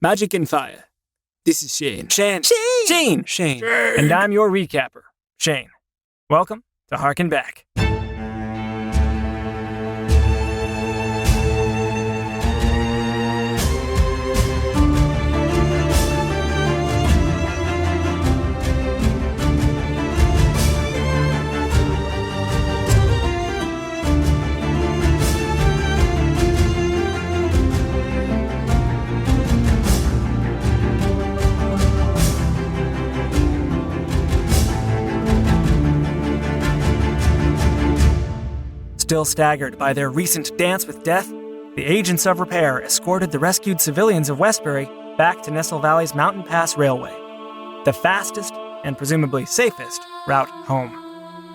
Magic and Fire. This is Shane. Shane. And I'm your recapper, Shane. Welcome to Harken Back. Still staggered by their recent dance with death, the agents of repair escorted the rescued civilians of Westbury back to Nestle Valley's Mountain Pass Railway, the fastest and presumably safest route home.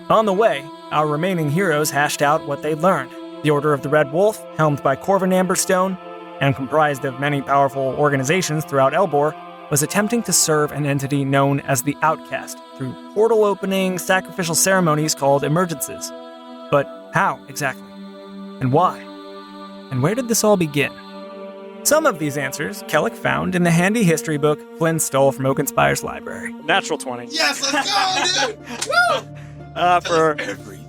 On the way, our remaining heroes hashed out what they'd learned. The Order of the Red Wolf, helmed by Corvin Amberstone and comprised of many powerful organizations throughout Elbor, was attempting to serve an entity known as the Outcast through portal-opening sacrificial ceremonies called emergences. But how, exactly? And why? And where did this all begin? Some of these answers Kellic found in the handy history book Flynn stole from Oakenspire's library. Natural 20. Yes, let's go, dude! Woo!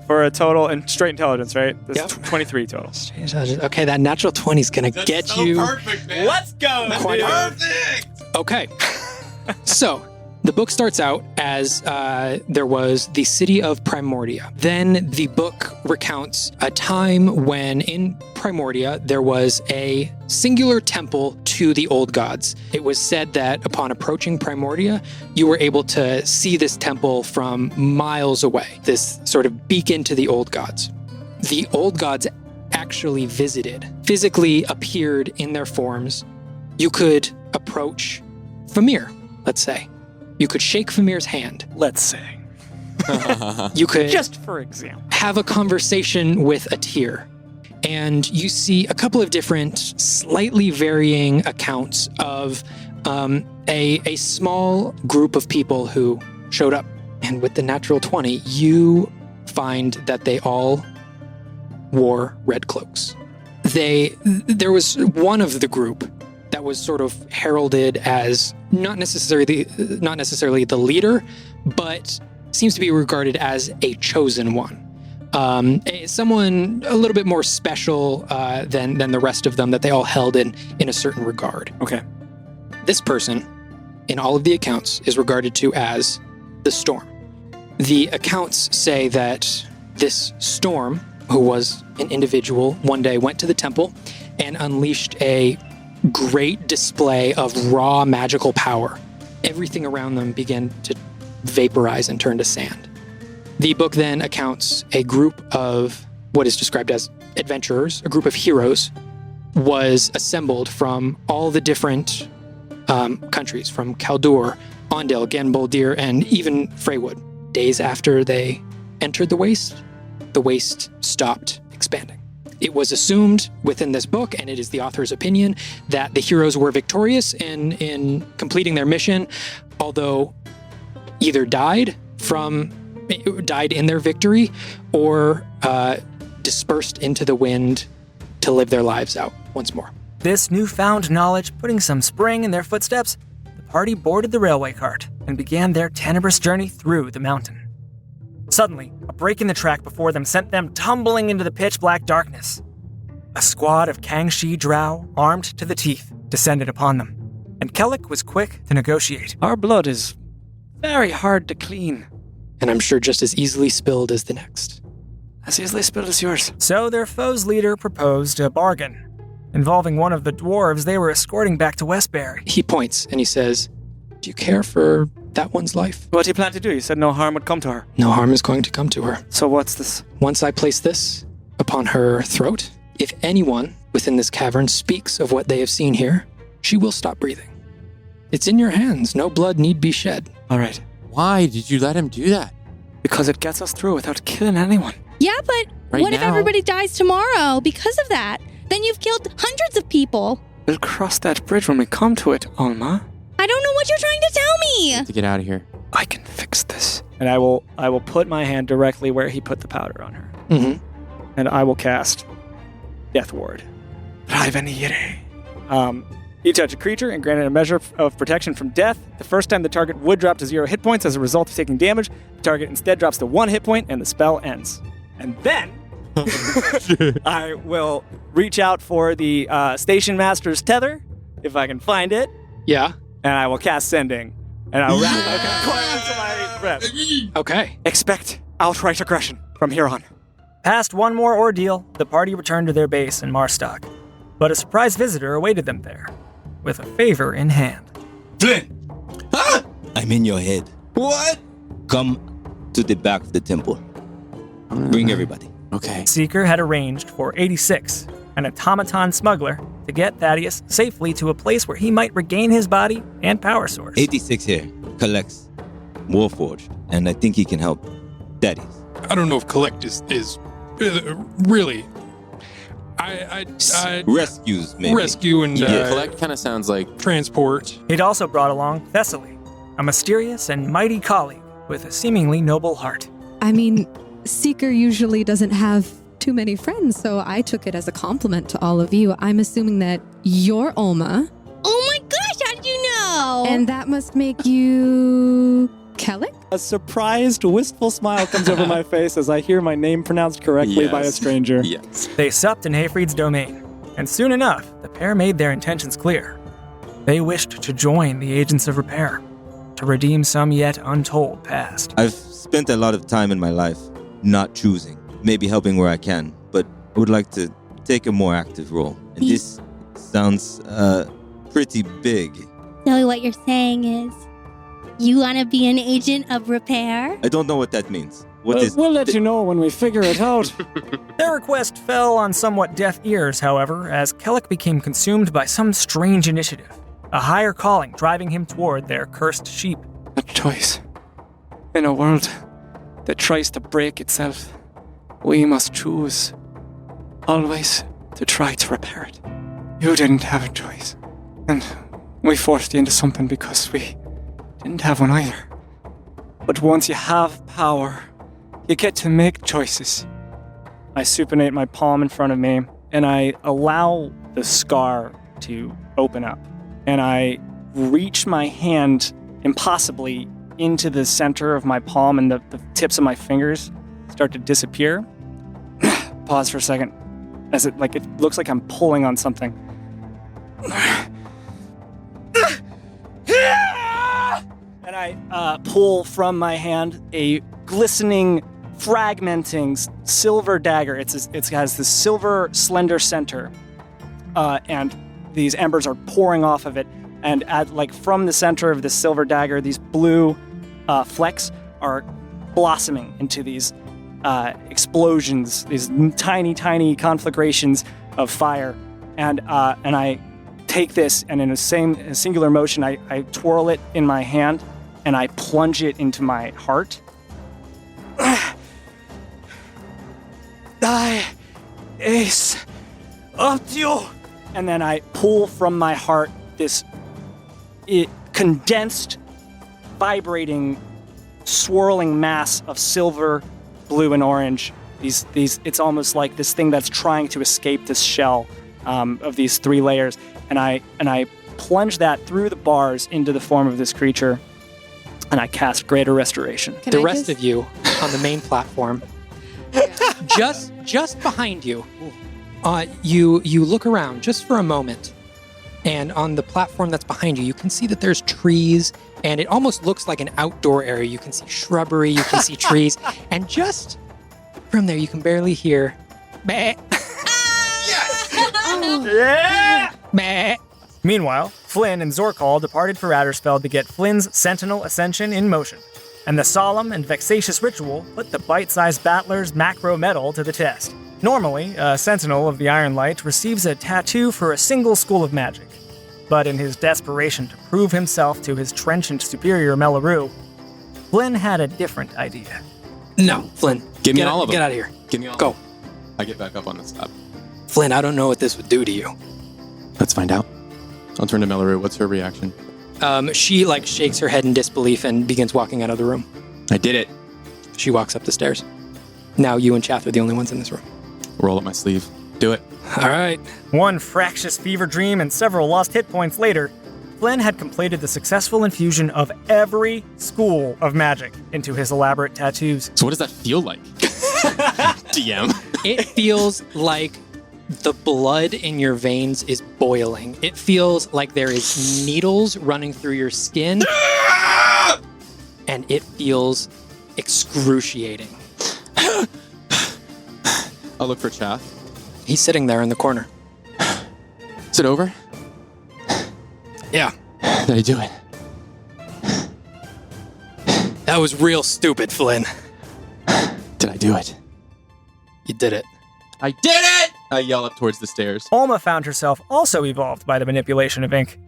For a total, and straight intelligence, right? This Yep. 23 total. Okay, that natural 20 is going to That's get so you. perfect, man. Let's go! That's Quite perfect! Okay. So, the book starts out as there was the city of Primordia. Then the book recounts a time when in Primordia there was a singular temple to the old gods. It was said that upon approaching Primordia, you were able to see this temple from miles away, this sort of beacon to the old gods. The old gods actually visited, physically appeared in their forms. You could approach Famir, let's say. You could shake Famir's hand. Let's say. You could Just for example. have a conversation with a Tyr. And you see a couple of different, slightly varying accounts of a small group of people who showed up. And with the natural 20, you find that they all wore red cloaks. There was one of the group that was sort of heralded as not necessarily the leader, but seems to be regarded as a chosen one. Someone a little bit more special than the rest of them that they all held in a certain regard. Okay. This person, in all of the accounts, is regarded to as the Storm. The accounts say that this Storm, who was an individual, one day went to the temple and unleashed a great display of raw magical power. Everything around them began to vaporize and turn to sand. The book then accounts a group of what is described as adventurers, a group of heroes, was assembled from all the different countries, from Kaldur, Ondale, Ganboldir, and even Freywood. Days after they entered the waste stopped expanding. It was assumed within this book, and it is the author's opinion, that the heroes were victorious in completing their mission, although either died in their victory or dispersed into the wind to live their lives out once more. This newfound knowledge putting some spring in their footsteps, the party boarded the railway cart and began their tenebrous journey through the mountain. Suddenly, a break in the track before them sent them tumbling into the pitch-black darkness. A squad of Kangxi drow, armed to the teeth, descended upon them, and Kellic was quick to negotiate. Our blood is very hard to clean. And I'm sure just as easily spilled as the next. As easily spilled as yours. So their foe's leader proposed a bargain, involving one of the dwarves they were escorting back to Westbury. He points and he says, "Do you care for that one's life?" What do you plan to do? You said no harm would come to her. No harm is going to come to her. So what's this? Once I place this upon her throat, if anyone within this cavern speaks of what they have seen here, she will stop breathing. It's in your hands. No blood need be shed. All right. Why did you let him do that? Because it gets us through without killing anyone. Yeah, but what if everybody dies tomorrow because of that? Then you've killed hundreds of people. We'll cross that bridge when we come to it, Alma. I don't know what you're trying to tell me. To get out of here. I can fix this. And I will put my hand directly where he put the powder on her. Mm-hmm. And I will cast Death Ward. You touch a creature and grant it a measure of protection from death. The first time the target would drop to 0 hit points as a result of taking damage. The target instead drops to 1 hit point and the spell ends. And then I will reach out for the Station Master's tether, if I can find it, Yeah. and I will cast Sending. And I'll wrap my coin into my breath. Okay. Expect outright aggression from here on. Past one more ordeal, the party returned to their base in Marstock. But a surprise visitor awaited them there, with a favor in hand. Flynn! Huh? I'm in your head. What? Come to the back of the temple. Bring everybody. Okay. Seeker had arranged for 86, an automaton smuggler, to get Thaddeus safely to a place where he might regain his body and power source. 86 here. Collects Warforged. And I think he can help Thaddeus. I don't know if collect is really. I Rescues, maybe. rescue and Collect kind of sounds like transport. He'd also brought along Thessaly, a mysterious and mighty colleague with a seemingly noble heart. I mean, Seeker usually doesn't have too many friends, so I took it as a compliment to all of you. I'm assuming that you're Olma, Oh my gosh, how did you know? and that must make you Kellic? A surprised, wistful smile comes over my face as I hear my name pronounced correctly by a Yes. stranger. yes. They supped in Hayfried's domain, and soon enough, the pair made their intentions clear. They wished to join the Agents of Repair, to redeem some yet untold past. I've spent a lot of time in my life not choosing, maybe helping where I can, but I would like to take a more active role. And this sounds pretty big. So what you're saying is, you want to be an agent of repair? I don't know what that means. What is? We'll let you know when we figure it out. Their request fell on somewhat deaf ears, however, as Kellic became consumed by some strange initiative, a higher calling driving him toward their cursed sheep. A choice. In a world that tries to break itself, we must choose. Always to try to repair it. You didn't have a choice. And we forced you into something because we didn't have one either. But once you have power, you get to make choices. I supinate my palm in front of me, and I allow the scar to open up. And I reach my hand impossibly into the center of my palm, and the tips of my fingers start to disappear. Pause for a second, as it looks like I'm pulling on something. And I pull from my hand a glistening, fragmenting silver dagger. It has this silver, slender center, and these embers are pouring off of it. And from the center of this silver dagger, these blue flecks are blossoming into these explosions, these tiny, tiny conflagrations of fire. And I take this, and in a singular motion, I twirl it in my hand, and I plunge it into my heart. Die, ace, optio. And then I pull from my heart this condensed, vibrating, swirling mass of silver, blue, and orange. It's almost like this thing that's trying to escape this shell of these 3 layers. And I plunge that through the bars into the form of this creature, and I cast Greater Restoration. The rest of you on the main platform, just behind you, you look around just for a moment, and on the platform that's behind you, you can see that there's trees, and it almost looks like an outdoor area. You can see shrubbery, you can see trees, and just from there, you can barely hear meh. Yeah! Meh. Meanwhile, Flynn and Zorkal departed for Addersfeld to get Flynn's Sentinel Ascension in motion, and the solemn and vexatious ritual put the bite-sized battler's macro metal to the test. Normally, a Sentinel of the Iron Light receives a tattoo for a single school of magic, but in his desperation to prove himself to his trenchant superior Mellaroo, Flynn had a different idea. No, Flynn. Give me all of them. Get out of here. Give me all. Go. I get back up on the stop. Flynn, I don't know what this would do to you. Let's find out. I'll turn to Mellaroo. What's her reaction? She shakes her head in disbelief and begins walking out of the room. I did it. She walks up the stairs. Now you and Chath are the only ones in this room. Roll up my sleeve. Do it. All right. One fractious fever dream and several lost hit points later, Flynn had completed the successful infusion of every school of magic into his elaborate tattoos. So what does that feel like? DM. It feels like the blood in your veins is boiling. It feels like there is needles running through your skin. And it feels excruciating. I'll look for Chaff. He's sitting there in the corner. Is it over? Yeah. Did I do it? That was real stupid, Flynn. Did I do it? You did it. I did it! I yell up towards the stairs. Alma found herself also evolved by the manipulation of ink,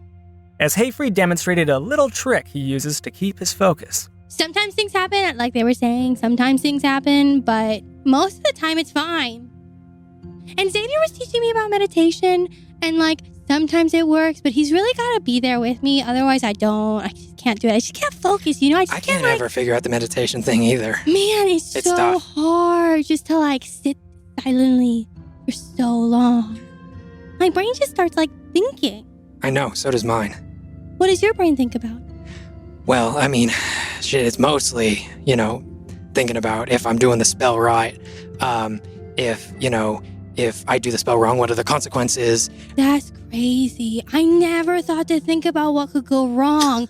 as Hayfree demonstrated a little trick he uses to keep his focus. Sometimes things happen, like they were saying. Sometimes things happen, but most of the time it's fine. And Xavier was teaching me about meditation, and like sometimes it works, but he's really got to be there with me. Otherwise, I just can't do it. I just can't focus, you know? I can't ever figure out the meditation thing either. Man, it's so tough. hard just to like sit silently for so long. My brain just starts like thinking. I know, so does mine. What does your brain think about? Well, I mean, shit, it's mostly, thinking about if I'm doing the spell right. If I do the spell wrong, what are the consequences? That's crazy. I never thought to think about what could go wrong.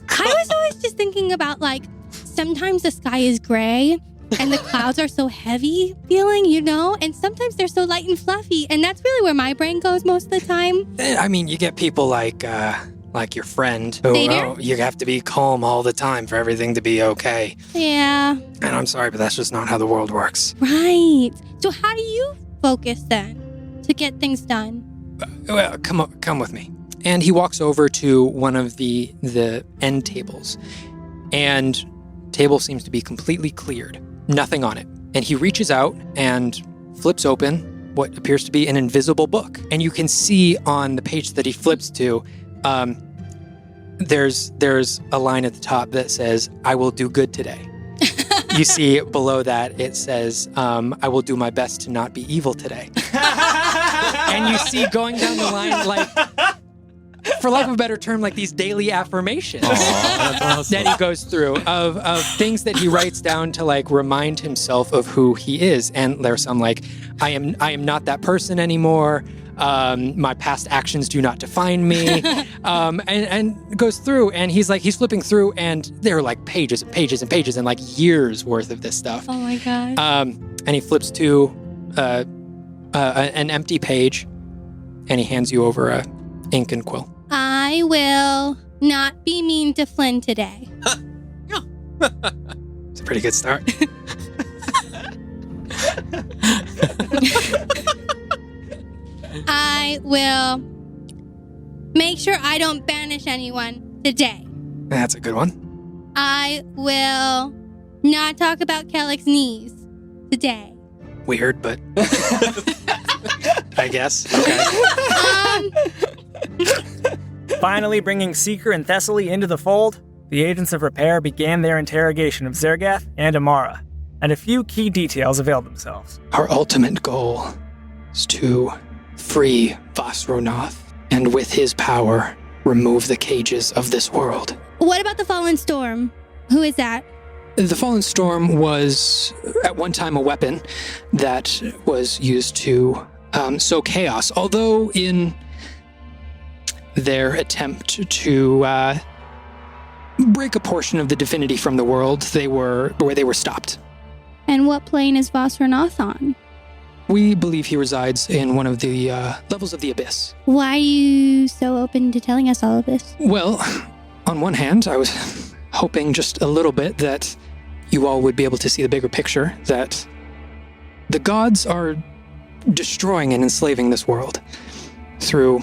I was always just thinking about like, sometimes the sky is gray and the clouds are so heavy feeling, and sometimes they're so light and fluffy. And that's really where my brain goes most of the time. I mean, you get people like your friend who you have to be calm all the time for everything to be okay. Yeah. And I'm sorry, but that's just not how the world works. Right. So how do you focus then to get things done? Well, come with me. And he walks over to one of the end tables. And table seems to be completely cleared. Nothing on it. And he reaches out and flips open what appears to be an invisible book. And you can see on the page that he flips to, there's a line at the top that says, "I will do good today." You see below that, it says, "I will do my best to not be evil today." And you see going down the line, like, for lack of a better term, like these daily affirmations that he goes through of things that he writes down to like remind himself of who he is. And there's some like, I am not that person anymore. My past actions do not define me. And goes through, and he's flipping through, and there are like pages and pages and pages and like years worth of this stuff. Oh my God. And he flips to an empty page, and he hands you over a ink and quill. I will not be mean to Flynn today. It's a pretty good start. I will make sure I don't banish anyone today. That's a good one. I will not talk about Kellick's knees today. Weird, but I guess. Okay. Finally bringing Seeker and Thessaly into the fold, the agents of repair began their interrogation of Zergath and Amara, and a few key details availed themselves. Our ultimate goal is to free Vasronath, and with his power, remove the cages of this world. What about the Fallen Storm? Who is that? The Fallen Storm was, at one time, a weapon that was used to sow chaos, although in their attempt to break a portion of the divinity from the world, they were stopped. And what plane is Vasronath on? We believe he resides in one of the levels of the Abyss. Why are you so open to telling us all of this? Well, on one hand, I was hoping just a little bit that you all would be able to see the bigger picture, that the gods are destroying and enslaving this world. Through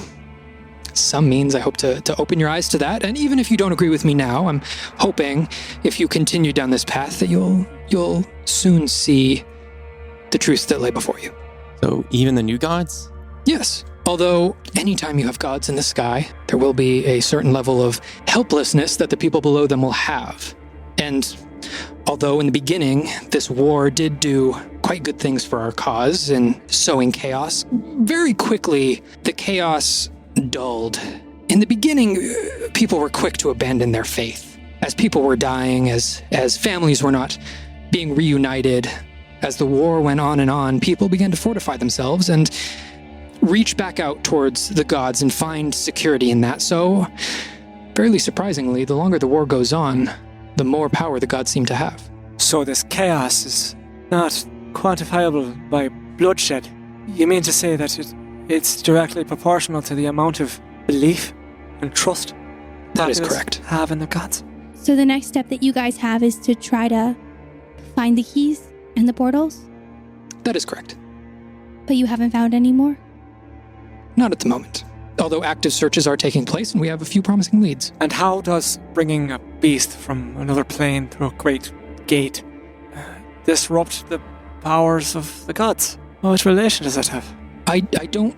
some means, I hope to open your eyes to that. And even if you don't agree with me now, I'm hoping if you continue down this path that you'll soon see the truths that lay before you. So even the new gods? Yes. Although anytime you have gods in the sky, there will be a certain level of helplessness that the people below them will have. And although in the beginning, this war did do quite good things for our cause in sowing chaos, very quickly the chaos dulled. In the beginning, people were quick to abandon their faith. As people were dying, as families were not being reunited, as the war went on, people began to fortify themselves and reach back out towards the gods and find security in that. So, fairly surprisingly, the longer the war goes on, the more power the gods seem to have. So this chaos is not quantifiable by bloodshed. You mean to say that it's directly proportional to the amount of belief and trust That is populace correct. have in the gods? So the next step that you guys have is to try to find the keys and the portals, That is correct. but you haven't found any more? Not at the moment. Although active searches are taking place and we have a few promising leads. And how does bringing a beast from another plane through a great gate disrupt the powers of the gods? What relation does that have? I don't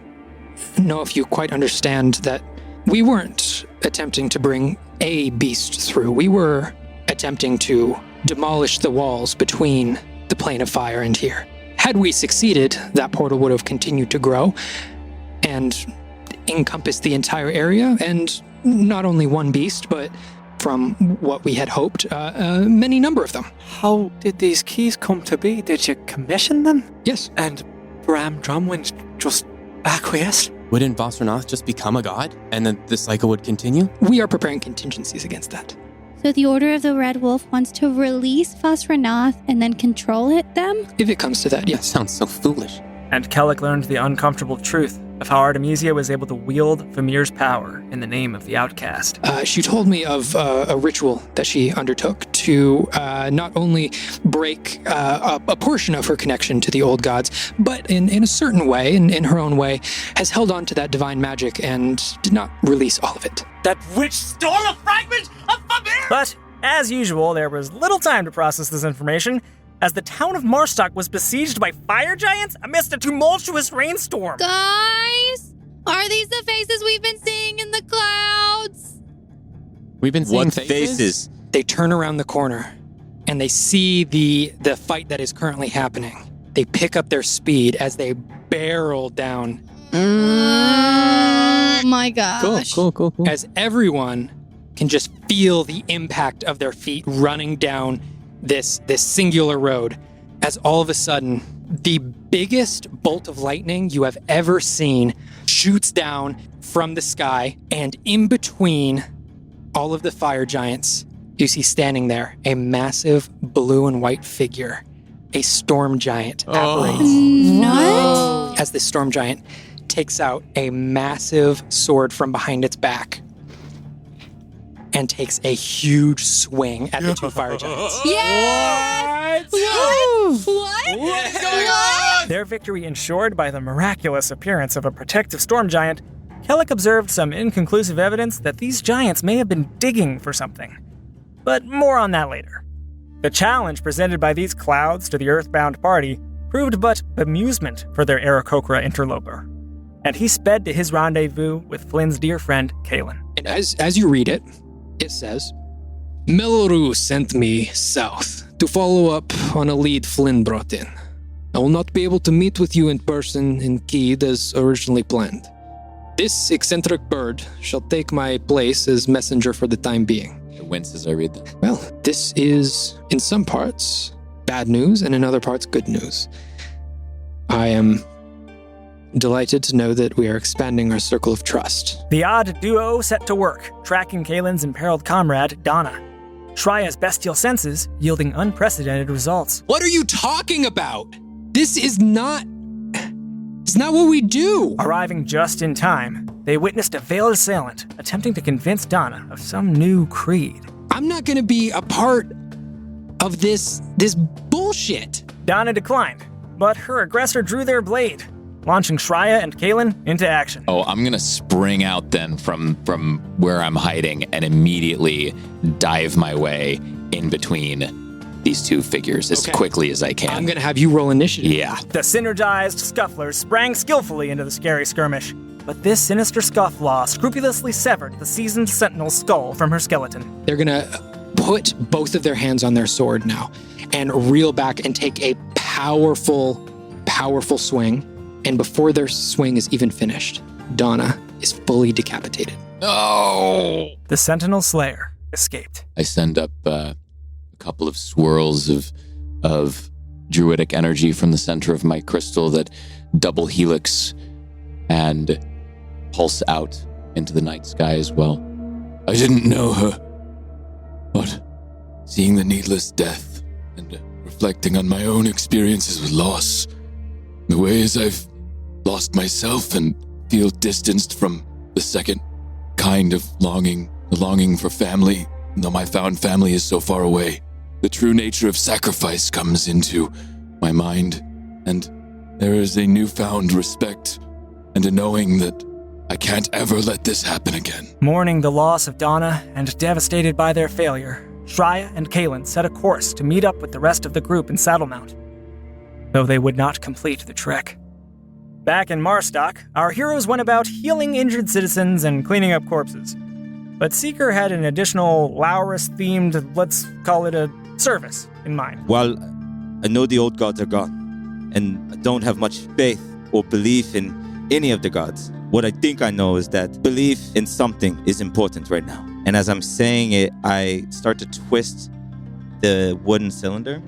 know if you quite understand that we weren't attempting to bring a beast through. We were attempting to demolish the walls between the plane of fire and here. Had we succeeded, that portal would have continued to grow and encompass the entire area, and not only one beast, but from what we had hoped, many number of them. How did these keys come to be? Did you commission them? Yes. And Bram Drumwind just acquiesced? Wouldn't Vosranath just become a god, and then the cycle would continue? We are preparing contingencies against that. So the Order of the Red Wolf wants to release Vosranath and then control them? If it comes to that, That yes. sounds so foolish. And Kellic learned the uncomfortable truth of how Artemisia was able to wield Famir's power in the name of the outcast. She told me of a ritual that she undertook to not only break a portion of her connection to the old gods, but in a certain way, in her own way, has held on to that divine magic and did not release all of it. That witch stole a fragment of Famir! But, as usual, there was little time to process this information, as the town of Marstock was besieged by fire giants amidst a tumultuous rainstorm. Guys, are these the faces we've been seeing in the clouds? We've been seeing What faces? They turn around the corner and they see the fight that is currently happening. They pick up their speed as they barrel down Oh my gosh. Cool. as everyone can just feel the impact of their feet running down this singular road, as all of a sudden the biggest bolt of lightning you have ever seen shoots down from the sky, and in between all of the fire giants, you see standing there a massive blue and white figure, a storm giant apparates. What? As this storm giant takes out a massive sword from behind its back and takes a huge swing at the two fire giants. Yes! What? What is going on? Their victory ensured by the miraculous appearance of a protective storm giant, Kellic observed some inconclusive evidence that these giants may have been digging for something. But more on that later. The challenge presented by these clouds to the earthbound party proved but bemusement for their Aarakocra interloper, and he sped to his rendezvous with Flynn's dear friend, Kaelin. And as you read it, it says, Melru sent me south to follow up on a lead Flynn brought in. I will not be able to meet with you in person in Keed as originally planned. This eccentric bird shall take my place as messenger for the time being. I wince as I read that. Well, this is, in some parts, bad news, and in other parts, good news. I am delighted to know that we are expanding our circle of trust. The odd duo set to work, tracking Kaelin's imperiled comrade, Donna. Shraya's bestial senses yielding unprecedented results. What are you talking about? This is not... It's not what we do! Arriving just in time, they witnessed a veiled assailant attempting to convince Donna of some new creed. I'm not gonna be a part of this bullshit. Donna declined, but her aggressor drew their blade, launching Shraya and Kaelin into action. Oh, I'm gonna spring out then from where I'm hiding and immediately dive my way in between these two figures as Okay. quickly as I can. I'm gonna have you roll initiative. Yeah. The synergized scufflers sprang skillfully into the scary skirmish, but this sinister scufflaw scrupulously severed the seasoned sentinel's skull from her skeleton. They're gonna put both of their hands on their sword now and reel back and take a powerful, powerful swing. And before their swing is even finished, Donna is fully decapitated. No! The Sentinel Slayer escaped. I send up a couple of swirls of druidic energy from the center of my crystal that double helix and pulse out into the night sky as well. I didn't know her, but seeing the needless death and reflecting on my own experiences with loss, the ways I've lost myself and feel distanced from the second kind of longing, the longing for family, though my found family is so far away. The true nature of sacrifice comes into my mind, and there is a newfound respect and a knowing that I can't ever let this happen again. Mourning the loss of Donna and devastated by their failure, Shraya and Kaelin set a course to meet up with the rest of the group in Saddlemount, though they would not complete the trek. Back in Marstock, our heroes went about healing injured citizens and cleaning up corpses. But Seeker had an additional Laurus-themed, let's call it a service, in mind. While I know the old gods are gone, and I don't have much faith or belief in any of the gods, what I think I know is that belief in something is important right now. And as I'm saying it, I start to twist the wooden cylinder.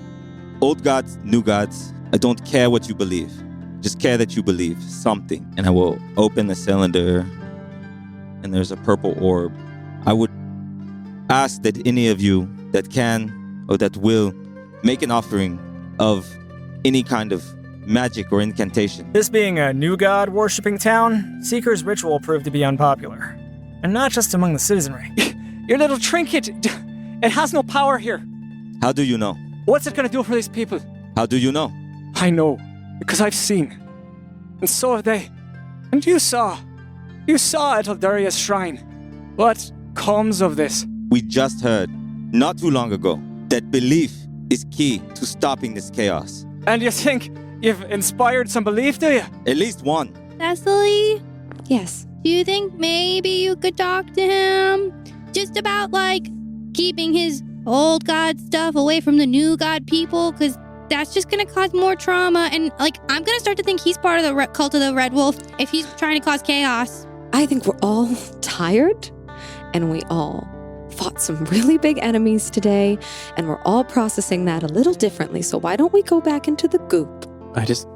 Old gods, new gods, I don't care what you believe. Just care that you believe something. And I will open the cylinder, and there's a purple orb. I would ask that any of you that can or that will make an offering of any kind of magic or incantation. This being a new god worshipping town, Seeker's ritual proved to be unpopular. And not just among the citizenry. Your little trinket, it has no power here. How do you know? What's it going to do for these people? How do you know? I know, because I've seen. And so have they. And you saw. You saw at Eldaria's shrine. What comes of this? We just heard, not too long ago, that belief is key to stopping this chaos. And you think you've inspired some belief, do you? At least one. Cecily, Yes. do you think maybe you could talk to him? Just about, like, keeping his old god stuff away from the new god people? Because that's just going to cause more trauma. And, like, I'm going to start to think he's part of the cult of the Red Wolf if he's trying to cause chaos. I think we're all tired, and we all fought some really big enemies today, and we're all processing that a little differently. So why don't we go back into the goop? I just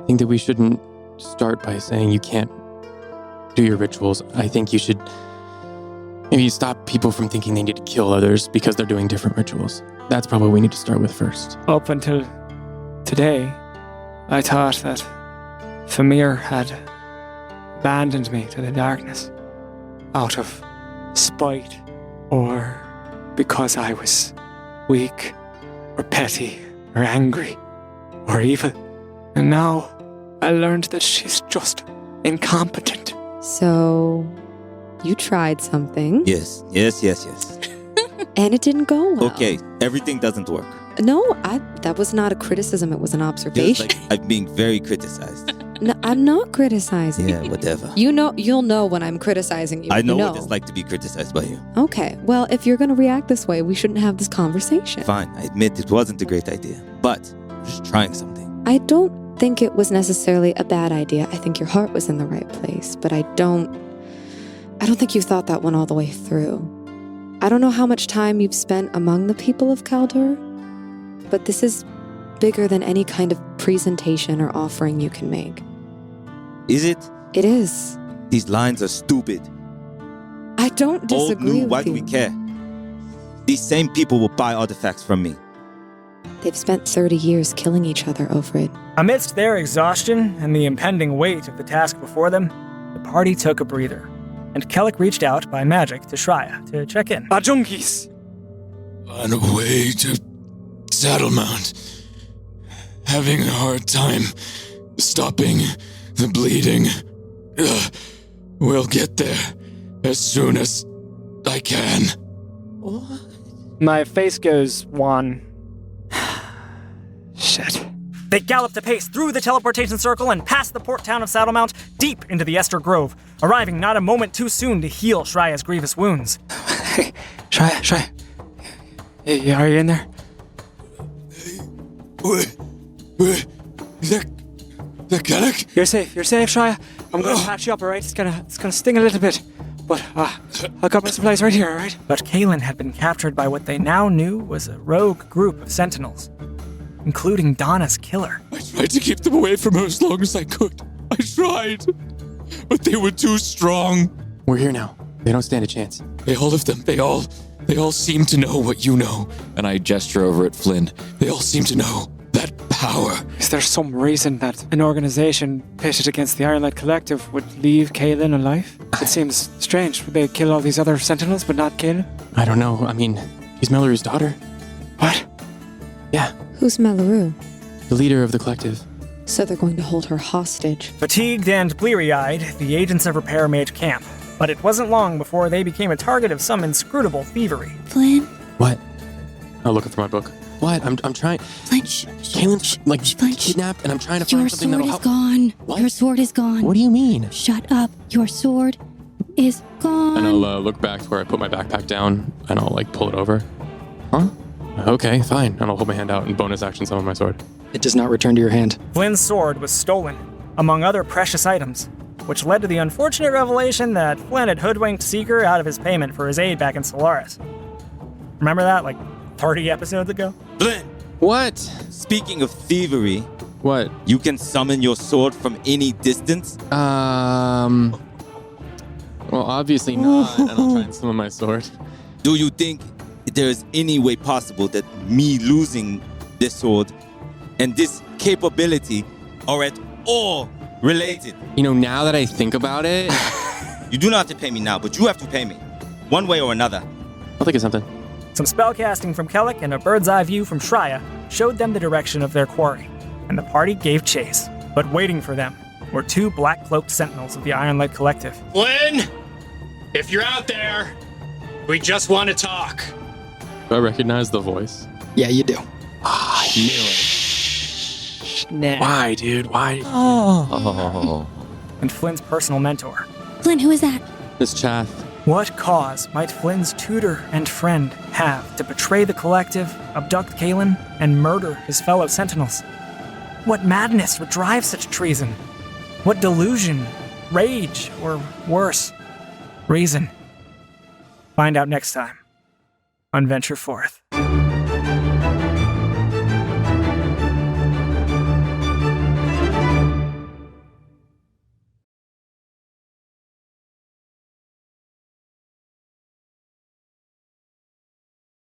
think that we shouldn't start by saying you can't do your rituals. I think you should maybe stop people from thinking they need to kill others because they're doing different rituals. That's probably what we need to start with first. Up until today, I thought that Famir had abandoned me to the darkness out of spite or because I was weak or petty or angry or evil. And now I learned that she's just incompetent. So you tried something. Yes. And it didn't go well. Okay, everything doesn't work. No, that was not a criticism. It was an observation. Just like I'm being very criticized. No, I'm not criticizing. Yeah, whatever. You'll know when I'm criticizing you. I know what it's like to be criticized by you. Okay, well, if you're going to react this way, we shouldn't have this conversation. Fine, I admit it wasn't a great idea, but I'm just trying something. I don't think it was necessarily a bad idea. I think your heart was in the right place, but I don't think you thought that one all the way through. I don't know how much time you've spent among the people of Kaldor, but this is bigger than any kind of presentation or offering you can make. Is it? It is. These lines are stupid. I don't disagree Old, new, with why you. do we care? These same people will buy artifacts from me. They've spent 30 years killing each other over it. Amidst their exhaustion and the impending weight of the task before them, the party took a breather, and Kellic reached out by magic to Shraya to check in. Junkies! On the way to Saddlemount, having a hard time stopping the bleeding. We'll get there as soon as I can. What? My face goes wan. Shit. They galloped apace through the teleportation circle and past the port town of Saddlemount, deep into the Ester Grove, arriving not a moment too soon to heal Shraya's grievous wounds. Hey, Shraya, Hey, are you in there? Wait. Is that Kellic? You're safe, Shraya. I'm gonna patch you up, alright? It's gonna sting a little bit. But, I've got my supplies right here, alright? But Kaelin had been captured by what they now knew was a rogue group of sentinels, including Donna's killer. I tried to keep them away from her as long as I could. I tried. But they were too strong. We're here now. They don't stand a chance. All of them, they all seem to know what you know. And I gesture over at Flynn. They all seem to know that power. Is there some reason that an organization pitted against the Ironlight Collective would leave Kaelin alive? It seems strange. Would they kill all these other sentinels but not Kaelin? I don't know. I mean, she's Melloru's daughter. What? Yeah, Who's Melloru? the leader of the collective. So they're going to hold her hostage. Fatigued and bleary-eyed, the agents of repair made camp, but it wasn't long before they became a target of some inscrutable thievery. Flynn? What? I'm looking for my book. What? I'm trying. Flynn, Kaylin's kidnapped, and I'm trying to Your find something sword that'll is help. gone. What? Your sword is gone. What do you mean? Shut up. Your sword is gone. And I'll look back to where I put my backpack down, and I'll pull it over. Huh? Okay, fine. And I'll hold my hand out and bonus action summon my sword. It does not return to your hand. Flynn's sword was stolen, among other precious items, which led to the unfortunate revelation that Flynn had hoodwinked Seeker out of his payment for his aid back in Solaris. Remember that, 30 episodes ago? Flynn, What? speaking of thievery, What? you can summon your sword from any distance? Well, obviously not. And I'll try and summon my sword. Do you think there is any way possible that me losing this sword and this capability are at all related? Now that I think about it, You do not have to pay me now, but you have to pay me. One way or another. I'll think of something. Some spellcasting from Kellic and a bird's eye view from Shraya showed them the direction of their quarry, and the party gave chase. But waiting for them were two black-cloaked sentinels of the Ironlight Collective. Flynn, if you're out there, we just want to talk. Do I recognize the voice? Yeah, you do. I knew it. Why, dude? Why? Oh. And Flynn's personal mentor. Flynn, who is that? This Chath. What cause might Flynn's tutor and friend have to betray the collective, abduct Kaelin, and murder his fellow sentinels? What madness would drive such treason? What delusion, rage, or worse, reason? Find out next time on Venture Forth.